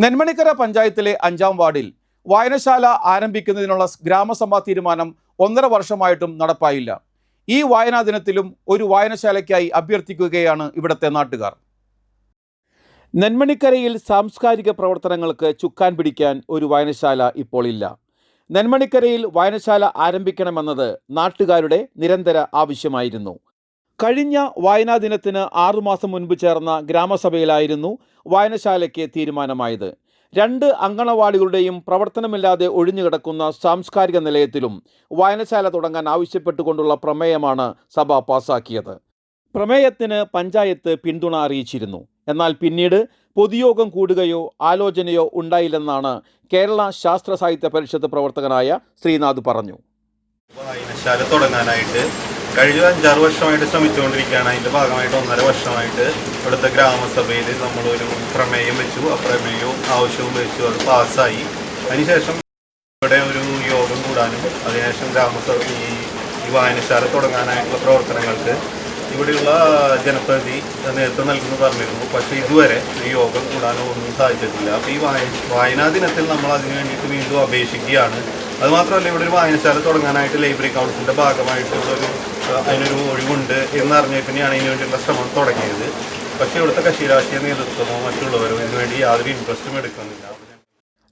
നെന്മണിക്കര പഞ്ചായത്തിലെ 5-ാം വാർഡിൽ വായനശാല ആരംഭിക്കുന്നതിനുള്ള ഗ്രാമസഭാ തീരുമാനം 1.5 വർഷമായിട്ടും നടപ്പായില്ല. ഈ വായനാ ദിനത്തിലും ഒരു വായനശാലയ്ക്കായി അഭ്യർത്ഥിക്കുകയാണ് ഇവിടുത്തെ നാട്ടുകാർ. നെന്മണിക്കരയിൽ സാംസ്കാരിക പ്രവർത്തനങ്ങൾക്ക് ചുക്കാൻ പിടിക്കാൻ ഒരു വായനശാല ഇപ്പോൾ ഇല്ല. നെന്മണിക്കരയിൽ വായനശാല ആരംഭിക്കണമെന്നത് നാട്ടുകാരുടെ നിരന്തര ആവശ്യമായിരുന്നു. കഴിഞ്ഞ വായനാ ദിനത്തിന് 6 മാസം മുൻപ് ചേർന്ന ഗ്രാമസഭയിലായിരുന്നു വായനശാലയ്ക്ക് തീരുമാനമായത്. 2 അങ്കണവാടികളുടെയും പ്രവർത്തനമില്ലാതെ ഒഴിഞ്ഞുകിടക്കുന്ന സാംസ്കാരിക നിലയത്തിലും വായനശാല തുടങ്ങാൻ ആവശ്യപ്പെട്ടുകൊണ്ടുള്ള പ്രമേയമാണ് സഭ പാസാക്കിയത്. പ്രമേയത്തിന് പഞ്ചായത്ത് പിന്തുണ അറിയിച്ചിരുന്നു. എന്നാൽ പിന്നീട് പൊതുയോഗം കൂടുകയോ ആലോചനയോ ഉണ്ടായില്ലെന്നാണ് കേരള ശാസ്ത്ര സാഹിത്യ പരിഷത്ത് പ്രവർത്തകനായ ശ്രീനാഥ് പറഞ്ഞു. വായനശാല തുടങ്ങാനായിട്ട് കഴിഞ്ഞ 5-6 വർഷമായിട്ട് ശ്രമിച്ചുകൊണ്ടിരിക്കുകയാണ്. അതിൻ്റെ ഭാഗമായിട്ട് 1.5 വർഷമായിട്ട് ഇവിടുത്തെ ഗ്രാമസഭയിൽ നമ്മളൊരു പ്രമേയം വെച്ചു. ആ പ്രമേയവും ആവശ്യവും വെച്ചു, അത് പാസ്സായി. അതിനുശേഷം ഇവിടെ ഒരു യോഗം കൂടാനും അതിനുശേഷം ഗ്രാമസഭ ഈ വായനശാല തുടങ്ങാനായിട്ടുള്ള പ്രവർത്തനങ്ങൾക്ക് ഇവിടെയുള്ള ജനപ്രതിനിധി നേതൃത്വം നൽകുമെന്ന് പറഞ്ഞിരുന്നു. പക്ഷേ ഇതുവരെ ഈ യോഗം കൂടാനോ ഒന്നും സാധിച്ചിട്ടില്ല. അപ്പോൾ ഈ വായനാ ദിനത്തിൽ നമ്മൾ അതിനു വേണ്ടിയിട്ട് വീണ്ടും അപേക്ഷിക്കുകയാണ്. അതുമാത്രമല്ല, ഇവിടെ ഒരു വായനശാല തുടങ്ങാനായിട്ട് ലൈബ്രറി കൗൺസിലിൻ്റെ ഭാഗമായിട്ടുള്ളൊരു അതിനൊരു ഒഴിവുണ്ട് എന്നറിഞ്ഞ പിന്നെയാണ് ഇതിനു വേണ്ടിയുള്ള ശ്രമം തുടങ്ങിയത്. പക്ഷേ ഇവിടുത്തെ കക്ഷിരാഷ്ട്രീയ നേതൃത്വമോ മറ്റുള്ളവരോ ഇതിനുവേണ്ടി യാതൊരു ഇൻട്രസ്റ്റും എടുക്കുന്നില്ല.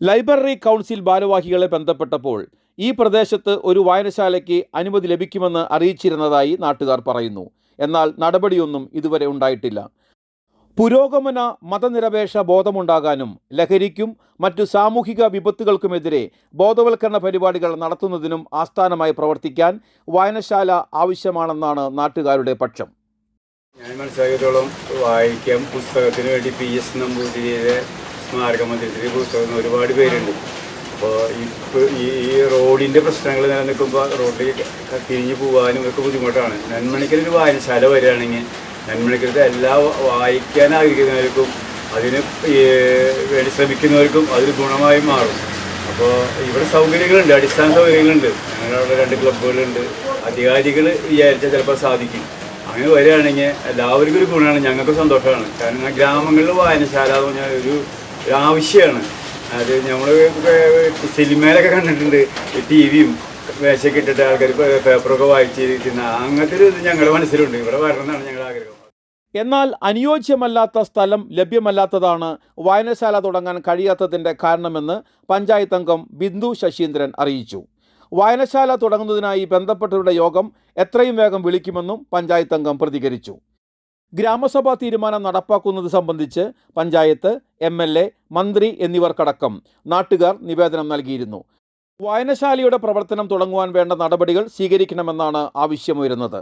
ലൈബ്രറി കൗൺസിൽ ഭാരവാഹികളെ ബന്ധപ്പെട്ടപ്പോൾ ഈ പ്രദേശത്ത് ഒരു വായനശാലയ്ക്ക് അനുമതി ലഭിക്കുമെന്ന് അറിയിച്ചിരുന്നതായി നാട്ടുകാർ പറയുന്നു. എന്നാൽ നടപടിയൊന്നും ഇതുവരെ ഉണ്ടായിട്ടില്ല. പുരോഗമന മതനിരപേക്ഷ ബോധമുണ്ടാകാനും ലഹരിക്കും മറ്റു സാമൂഹിക വിപത്തുകൾക്കുമെതിരെ ബോധവൽക്കരണ പരിപാടികൾ നടത്തുന്നതിനും ആസ്ഥാനമായി പ്രവർത്തിക്കാൻ വായനശാല ആവശ്യമാണെന്നാണ് നാട്ടുകാരുടെ പക്ഷം. ഞാൻ മനസ്സിലാക്കിയത്തോളം വായിക്കാൻ പുസ്തകത്തിന് വേണ്ടി PS നമ്പൂതിരിയുടെ സ്മാരക മന്ദിരത്തിൽ പുസ്തകം ഒരുപാട് പേരുണ്ട്. അപ്പോൾ ഈ റോഡിൻ്റെ പ്രശ്നങ്ങൾ നിലനിൽക്കുമ്പോൾ റോഡിൽ തിരിഞ്ഞു പോകാനും ഒക്കെ ബുദ്ധിമുട്ടാണ്. നെന്മണിക്കരൊരു വായനശാല വരികയാണെങ്കിൽ നെന്മണിക്കരത്തെ എല്ലാ വായിക്കാൻ ആഗ്രഹിക്കുന്നവർക്കും അതിന് വേണ്ടി ശ്രമിക്കുന്നവർക്കും അതൊരു ഗുണമായി മാറും. അപ്പോൾ ഇവിടെ സൗകര്യങ്ങളുണ്ട്, അടിസ്ഥാന സൗകര്യങ്ങളുണ്ട്. ഞങ്ങളുടെ 2 ക്ലബ്ബുകളുണ്ട്. അധികാരികൾ വിചാരിച്ചാൽ ചിലപ്പോൾ സാധിക്കും. അങ്ങനെ വരികയാണെങ്കിൽ എല്ലാവർക്കും ഒരു ഗുണമാണ്, ഞങ്ങൾക്ക് സന്തോഷമാണ്. കാരണം ഗ്രാമങ്ങളിൽ വായനശാല എന്ന് പറഞ്ഞാൽ ഒരു ആവശ്യമാണ്. അത് നമ്മൾ സിനിമയിലൊക്കെ കണ്ടിട്ടുണ്ട്, TV-യും മേശയൊക്കെ ഇട്ടിട്ട് ആൾക്കാർ പേപ്പറൊക്കെ വായിച്ചിരിക്കുന്ന അങ്ങനത്തെ ഒരു ഇത് ഞങ്ങളുടെ മനസ്സിലുണ്ട്. ഇവിടെ വരണമെന്നാണ് ഞങ്ങളുടെ ആഗ്രഹം. എന്നാൽ അനുയോജ്യമല്ലാത്ത സ്ഥലം ലഭ്യമല്ലാത്തതാണ് വായനശാല തുടങ്ങാൻ കഴിയാത്തതിൻ്റെ കാരണമെന്ന് പഞ്ചായത്ത് അംഗം ബിന്ദു ശശീന്ദ്രൻ അറിയിച്ചു. വായനശാല തുടങ്ങുന്നതിനായി ബന്ധപ്പെട്ടവരുടെ യോഗം എത്രയും വേഗം വിളിക്കുമെന്നും പഞ്ചായത്ത് അംഗം പ്രതികരിച്ചു. ഗ്രാമസഭാ തീരുമാനം നടപ്പാക്കുന്നത് സംബന്ധിച്ച് പഞ്ചായത്ത്, MLA, മന്ത്രി എന്നിവർക്കടക്കം നാട്ടുകാർ നിവേദനം നൽകിയിരുന്നു. വായനശാലയുടെ പ്രവർത്തനം തുടങ്ങുവാൻ വേണ്ട നടപടികൾ സ്വീകരിക്കണമെന്നാണ് ആവശ്യമുയരുന്നത്.